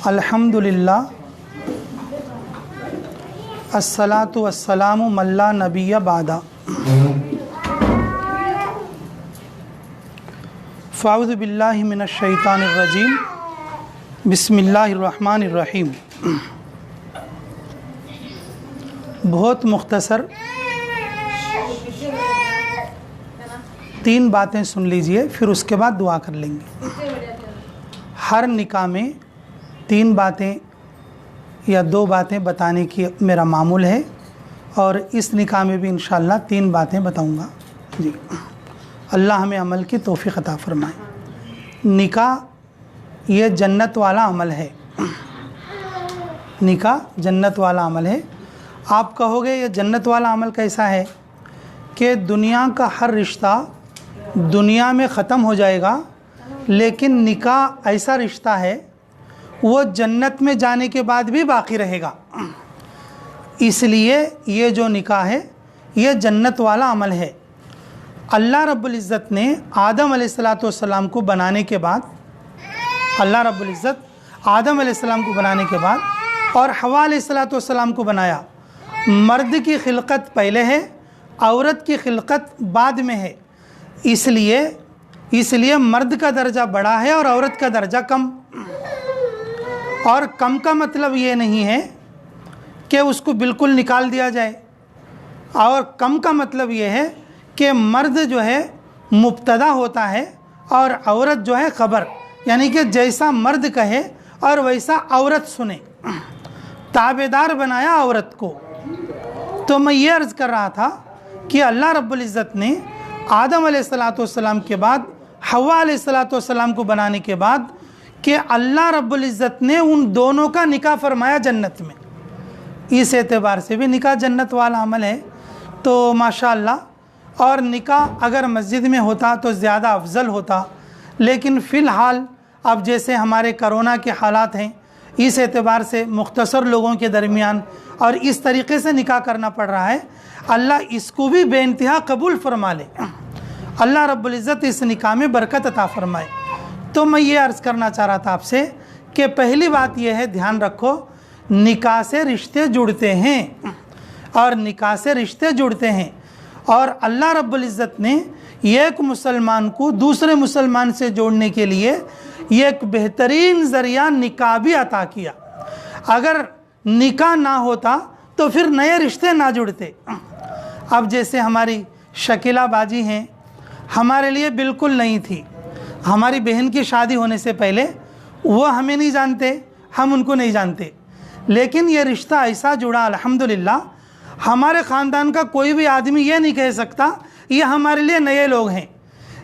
अल्हम्दुलिल्लाह अस्सलातु वस्सलामु मल्ला नबिय्य बादा। फ़ाऊज़ु बिल्लाहि मिनश शैतानिर रजीम। बिस्मिल्लाहिर रहमानिर रहीम। बहुत मुख्तसर 3 बातें सुन लीजिए, फिर उसके बाद दुआ कर लेंगे। हर निकाह में 3 बातें या 2 बातें बताने की मेरा मामूल है और इस निकाह में भी इंशाअल्लाह 3 बातें बताऊंगा जी। अल्लाह हमें अमल की तौफीक अता फरमाए। निकाह ये जन्नत वाला अमल है। निकाह जन्नत वाला अमल है। आप कहोगे ये जन्नत वाला अमल कैसा है कि दुनिया का हर रिश्ता दुनिया में ख़त्म हो जाएगा, लेकिन निकाह ऐसा रिश्ता है वो जन्नत में जाने के बाद भी बाकी रहेगा। इसलिए ये जो निकाह है ये जन्नत वाला अमल है। अल्लाह रब्बुल इज़्ज़त ने आदम अलैहिस्सलातु वस्सलाम को बनाने के बाद, अल्लाह रब्बुल इज़्ज़त आदम अलैहिस्सलाम को बनाने के बाद और हवा अलैहिस्सलातु वस्सलाम को बनाया। मर्द की खिलकत पहले है, औरत की खिलकत बाद में है। इसलिए मर्द का दर्जा बड़ा है और औरत का दर्जा कम। और कम का मतलब ये नहीं है कि उसको बिल्कुल निकाल दिया जाए, और कम का मतलब ये है कि मर्द जो है मुब्तदा होता है और औरत जो है ख़बर, यानी कि जैसा मर्द कहे और वैसा औरत सुने। ताबेदार बनाया औरत को। तो मैं ये अर्ज़ कर रहा था कि अल्लाह रब्बुल इज़्ज़त ने आदम अलैहिस्सलातु वस्सलाम के बाद हव्वा अलैहिस्सलातु वस्सलाम को बनाने के बाद कि अल्लाह रब्बुल इज़्ज़त ने उन दोनों का निकाह फरमाया जन्नत में। इस एतबार से भी निकाह जन्नत वाला अमल है। तो माशाअल्लाह, और निकाह अगर मस्जिद में होता तो ज़्यादा अफजल होता, लेकिन फ़िलहाल अब जैसे हमारे कोरोना के हालात हैं, इस एतबार से मुख्तसर लोगों के दरमियान और इस तरीक़े से निकाह करना पड़ रहा है। अल्लाह इसको भी बेइंतहा कबूल फरमा ले। अल्लाह रब्बुल इज़्ज़त इस निकाह में बरकत अता फरमाए। तो मैं ये अर्ज़ करना चाह रहा था आपसे कि पहली बात यह है, ध्यान रखो, निकाह से रिश्ते जुड़ते हैं और निकाह से रिश्ते जुड़ते हैं। और अल्लाह रब्बुल इज़्ज़त ने एक मुसलमान को दूसरे मुसलमान से जोड़ने के लिए एक बेहतरीन ज़रिया निकाह भी अता किया। अगर निकाह ना होता तो फिर नए रिश्ते ना जुड़ते। अब जैसे हमारी शकीला बाजी हैं, हमारे लिए बिल्कुल नहीं थी। हमारी बहन की शादी होने से पहले वो हमें नहीं जानते, हम उनको नहीं जानते, लेकिन ये रिश्ता ऐसा जुड़ा अल्हम्दुलिल्लाह। हमारे ख़ानदान का कोई भी आदमी ये नहीं कह सकता ये हमारे लिए नए लोग हैं।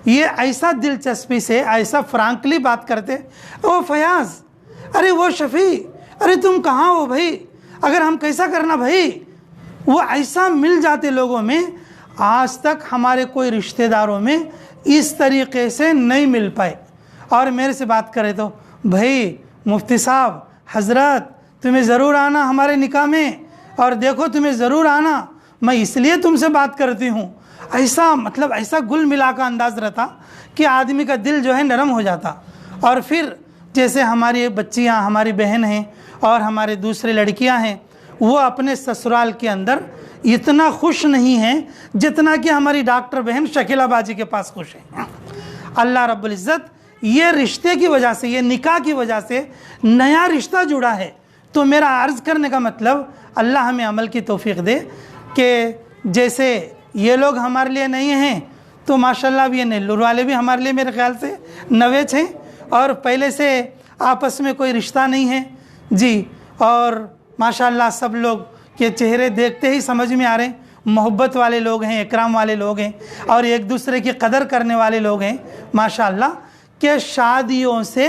ये ऐसा दिलचस्पी से, ऐसा फ्रांकली बात करते, ओ फयाज़, अरे वो शफ़ी, अरे तुम कहाँ हो भाई, अगर हम कैसा करना भाई, वो ऐसा मिल जाते लोगों में। आज तक हमारे कोई रिश्तेदारों में इस तरीक़े से नहीं मिल पाए। और मेरे से बात करें तो भाई मुफ्ती साहब, हज़रत, तुम्हें ज़रूर आना हमारे निकाह में, और देखो तुम्हें ज़रूर आना, मैं इसलिए तुमसे बात करती हूँ। ऐसा मतलब ऐसा गुल मिला का अंदाज़ रहता कि आदमी का दिल जो है नरम हो जाता। और फिर जैसे हमारी बच्चियाँ, हमारी बहन हैं और हमारे दूसरे लड़कियाँ हैं, वो अपने ससुराल के अंदर इतना खुश नहीं हैं जितना कि हमारी डॉक्टर बहन शकीला बाजी के पास खुश है। अल्लाह रब्बुल इज़्ज़त ये रिश्ते की वजह से, ये निकाह की वजह से नया रिश्ता जुड़ा है। तो मेरा अर्ज़ करने का मतलब, अल्लाह हमें अमल की तौफीक दे कि जैसे ये लोग हमारे लिए नहीं हैं तो माशाल्लाह अब ये नेल्लूर वाले भी हमारे लिए मेरे ख्याल से नवेच हैं, और पहले से आपस में कोई रिश्ता नहीं है जी। और माशाल्लाह सब लोग के चेहरे देखते ही समझ में आ रहे हैं, मोहब्बत वाले लोग हैं, इकराम वाले लोग हैं और एक दूसरे की कदर करने वाले लोग हैं माशाल्लाह। के शादियों से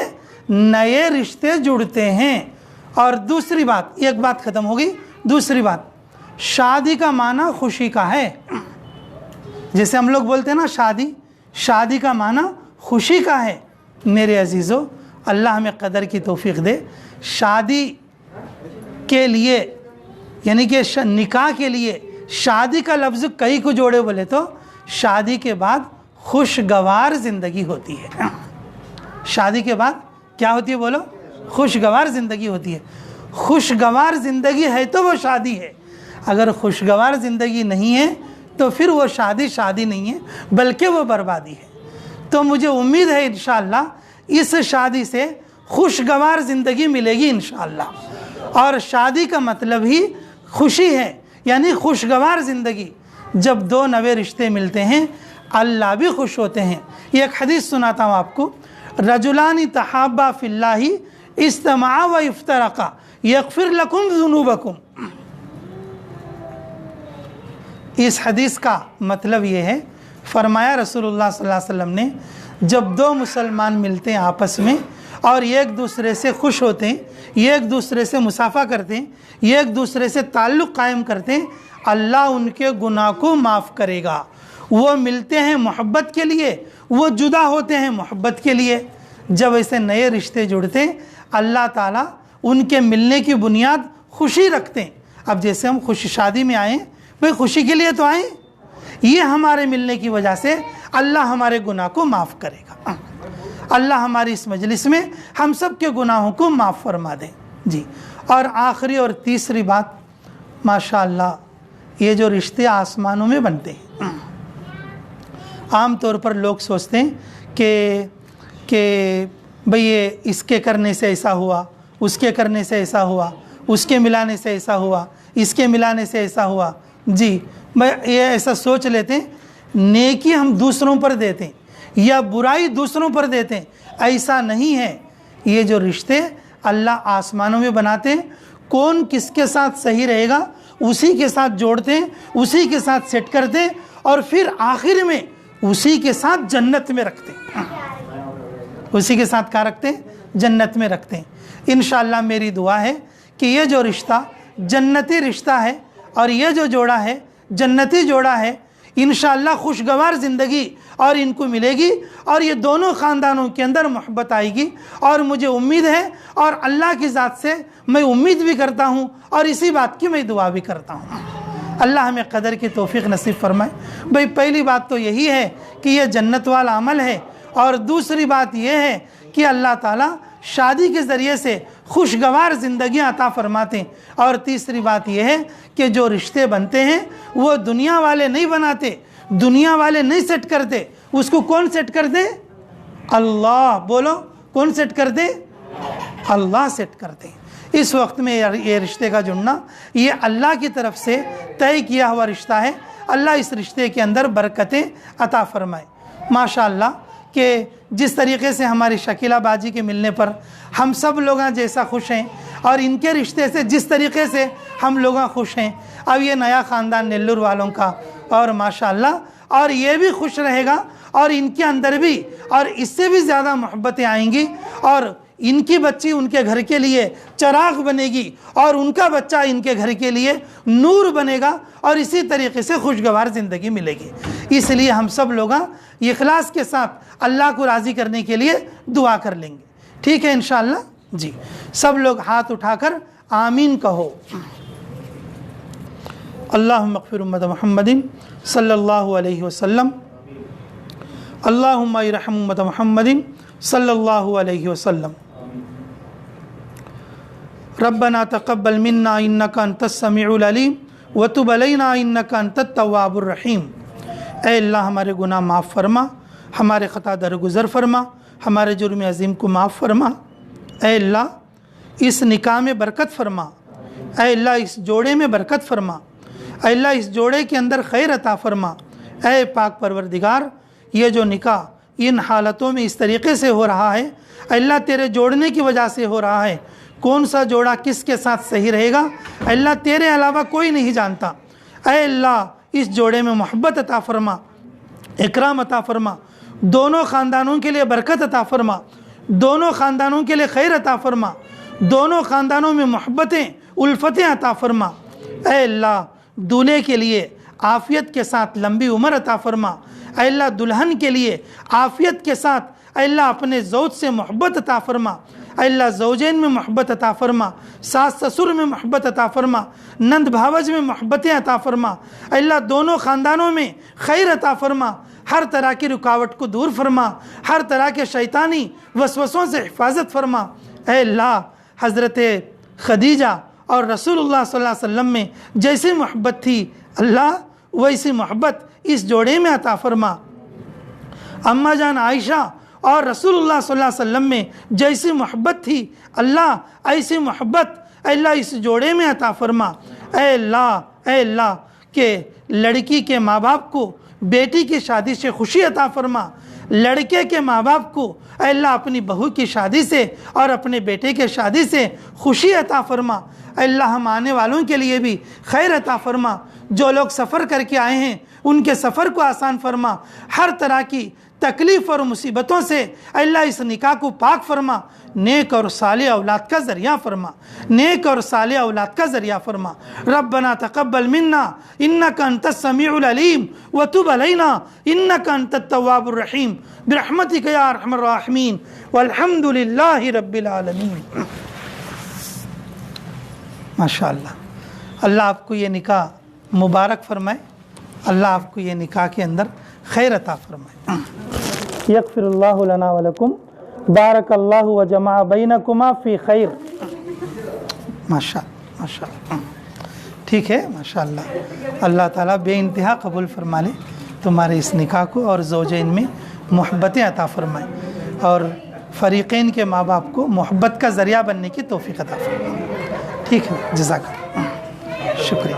नए रिश्ते जुड़ते हैं। और दूसरी बात, एक बात ख़त्म होगी, दूसरी बात, शादी का माना खुशी का है। जैसे हम लोग बोलते हैं ना शादी का माना खुशी का है। मेरे अजीज़ों, अल्लाह हमें कदर की तौफीक दे। शादी के लिए, यानी कि निकाह के लिए शादी का लफ्ज़ कई को जोड़े बोले तो शादी के बाद खुशगवार ज़िंदगी होती है। शादी के बाद क्या होती है बोलो? खुशगवार ज़िंदगी होती है। खुशगवार ज़िंदगी है तो वो शादी है, अगर खुशगवार ज़िंदगी नहीं है तो फिर वो शादी नहीं है, बल्कि वो बर्बादी है। तो मुझे उम्मीद है इंशाअल्लाह इस शादी से खुशगवार ज़िंदगी मिलेगी इंशाअल्लाह। और शादी का मतलब ही खुशी है, यानी खुशगवार ज़िंदगी। जब दो नवे रिश्ते मिलते हैं अल्लाह भी खुश होते हैं। ये एक हदीस सुनाता हूँ आपको, रजुलानी तहाब्बा फिल्लाही इज्तमा व इफ्तरका यगफिर लकुम ज़ुनूबकुम। इस हदीस का मतलब ये है, फरमाया रसूलुल्लाह सल्लल्लाहु अलैहि वसल्लम ने, जब दो मुसलमान मिलते हैं आपस में और एक दूसरे से खुश होते हैं, एक दूसरे से मुसाफा करते हैं, एक दूसरे से ताल्लुक़ कायम करते हैं, अल्लाह उनके गुनाह को माफ़ करेगा। वो मिलते हैं मोहब्बत के लिए, वो जुदा होते हैं मोहब्बत के लिए। जब ऐसे नए रिश्ते जुड़ते हैं अल्लाह ताला उनके मिलने की बुनियाद खुशी रखते हैं। अब जैसे हम खुशी शादी में आए, भाई खुशी के लिए तो आए, ये हमारे मिलने की वजह से अल्लाह हमारे गुनाह को माफ़ करेगा। अल्लाह हमारी इस मजलिस में हम सब के गुनाहों को माफ़ फरमा दें जी। और आखिरी और तीसरी बात, माशाअल्लाह ये जो रिश्ते आसमानों में बनते हैं, आम तौर पर लोग सोचते हैं कि भाई ये इसके करने से ऐसा हुआ, उसके करने से ऐसा हुआ, उसके मिलाने से ऐसा हुआ, इसके मिलाने से ऐसा हुआ जी। मैं ये ऐसा सोच लेते हैं नेकी हम दूसरों पर देते हैं या बुराई दूसरों पर देते हैं, ऐसा नहीं है। ये जो रिश्ते अल्लाह आसमानों में बनाते हैं, कौन किसके साथ सही रहेगा उसी के साथ जोड़ते हैं, उसी के साथ सेट करते हैं और फिर आखिर में उसी के साथ जन्नत में रखते हैं। उसी के साथ क्या रखते हैं? जन्नत में रखते हैं। इंशाअल्लाह मेरी दुआ है कि ये जो रिश्ता जन्नती रिश्ता है और ये जो जोड़ा है जन्नती जोड़ा है, इंशाअल्लाह खुशगवार ज़िंदगी और इनको मिलेगी और ये दोनों ख़ानदानों के अंदर मोहब्बत आएगी। और मुझे उम्मीद है और अल्लाह की ज़ात से मैं उम्मीद भी करता हूँ और इसी बात की मैं दुआ भी करता हूँ। अल्लाह हमें कदर की तौफीक नसीब फरमाए। भाई पहली बात तो यही है कि यह जन्नत वाला अमल है, और दूसरी बात यह है कि अल्लाह ताला शादी के ज़रिए से खुशगवार ज़िंदगी अता फरमाते हैं। और तीसरी बात यह है कि जो रिश्ते बनते हैं वो दुनिया वाले नहीं बनाते, दुनिया वाले नहीं सेट करते, उसको कौन सेट करते? अल्लाह। बोलो कौन सेट करते? अल्लाह सेट करते। इस वक्त में ये रिश्ते का जुड़ना ये अल्लाह की तरफ से तय किया हुआ रिश्ता है। अल्लाह इस रिश्ते के अंदर बरकतें अता फरमाए। माशाअल्लाह कि जिस तरीक़े से हमारी शकीला बाजी के मिलने पर हम सब लोग जैसा खुश हैं और इनके रिश्ते से जिस तरीक़े से हम लोग खुश हैं, अब ये नया ख़ानदान नेल्लूर वालों का और माशाअल्लाह और ये भी खुश रहेगा और इनके अंदर भी और इससे भी ज़्यादा मोहब्बतें आएंगी और इनकी बच्ची उनके घर के लिए चराग बनेगी और उनका बच्चा इनके घर के लिए नूर बनेगा और इसी तरीके से खुशगवार ज़िंदगी मिलेगी। इसलिए हम सब लोग इखलास के साथ अल्लाह को राज़ी करने के लिए दुआ कर लेंगे। ठीक है इंशाअल्लाह जी। सब लोग हाथ उठाकर आमीन कहो। अल्लाहुम्मा अग़फ़िर उम्मत मुहम्मदिन सल्लल्लाहु अलैहि वसल्लम, अल्लाहुम्मा इरहम उम्मत मुहम्मदिन सल्लल्लाहु अलैहि वसल्लम। रब्बना तक़ब्बल मिन्ना इन्नका अंतस समीउल अलीम व तुब अलैना इन्नका अंतत तव्वाबुर रहीम। ऐ अल्लाह हमारे गुनाह माफ़ फरमा, हमारे ख़ता दरगुज़र फरमा, हमारे जुर्म अज़ीम को माफ़ फरमा। ऐ अल्लाह इस निकाह में बरकत फरमा, ऐ अल्लाह इस जोड़े में बरकत फरमा, ऐ अल्लाह इस जोड़े के अंदर खैर अता फरमा। ऐ पाक परवरदिगार ये जो निकाह इन हालतों में इस तरीक़े से हो रहा है, अल्लाह तेरे जोड़ने की वजह से हो रहा है। कौन सा जोड़ा किसके साथ सही रहेगा अल्लाह तेरे अलावा कोई नहीं जानता। ऐ अल्लाह इस जोड़े में मोहब्बत अता फरमा, इकराम अता फरमा, दोनों ख़ानदानों के लिए बरकत अता फरमा, दोनों ख़ानदानों के लिए खैर अता फरमा, दोनों ख़ानदानों में मोहब्बतें उल्फतें अता फरमा। ऐ अल्लाह दूल्हे के लिए आफ़ियत के साथ लंबी उम्र अता फरमा। ऐ अल्लाह दुल्हन के लिए आफ़ियत के साथ अल्लाह अपने ज़ौज से मोहब्बत अता फरमा। अल्लाह ज़ौजैन में मोहब्बत अता फरमा, सास ससुर में मोहब्बत अता फरमा, नंद भावज में मोहब्बतें अता फरमा। अल्लाह दोनों ख़ानदानों में खैर अता फरमा। हर तरह की रुकावट को दूर फरमा, हर तरह के शैतानी वसवसों से हिफाजत फरमा। ऐ अल्लाह, हज़रत खदीजा और रसूलुल्लाह सल्लल्लाहु अलैहि वसल्लम में जैसी मोहब्बत थी अल्लाह वैसी मोहब्बत इस जोड़े में अता फरमा। अम्मा जान आयशा और रसूलुल्लाह सल्लल्लाहु अलैहि वसल्लम में जैसी मोहब्बत थी अल्लाह ऐसी मोहब्बत अल्लाह इस जोड़े में अता फरमा। ऐ अल्लाह के लड़की के माँ बाप को बेटी की शादी से खुशी अता फरमा, लड़के के माँ बाप को अल्लाह अपनी बहू की शादी से और अपने बेटे के शादी से खुशी अता फरमा। अल्लाह हम आने वालों के लिए भी खैर अता फरमा। जो लोग सफ़र करके आए हैं उनके सफ़र को आसान फरमा। हर तरह की तकलीफ़ और मुसीबतों से अल्लाह इस निकाह को पाक फरमा। नेक और साले औलाद का ज़रिया फरमा, नेक और साले औलाद का ज़रिया फरमा। रब्बना तक़ब्बल मिन्ना इन्नका अंतस समीउल अलीम व तुब अलैना इन्नका अंतत तव्वाबुर रहीम बिरहमतिका या अरहमर राहिमीन वल्हम्दुलिल्लाहि रब्बिल आलमीन। माशाअल्लाह, अल्लाह आपको ये निकाह मुबारक फरमाए, अल्लाह आपको ये निकाह के अंदर खैर अता फरमाए। यग़फ़िरुल्लाहु लना व लकुम, बारकल्लाहु व जमा बैनकुमा फ़ी खैर। माशाअल्लाह माशाअल्लाह, ठीक है, माशाअल्लाह। अल्लाह ताला बेइंतहा कबूल फरमा ले तुम्हारे इस निकाह को और ज़ौजैन में मोहब्बतें अता फरमाए और फ़रीक़ैन के माँ बाप को मोहब्बत का ज़रिया बनने की तौफ़ीक़ अता फरमाए। ठीक है, जज़ाकल्लाह, शुक्रिया।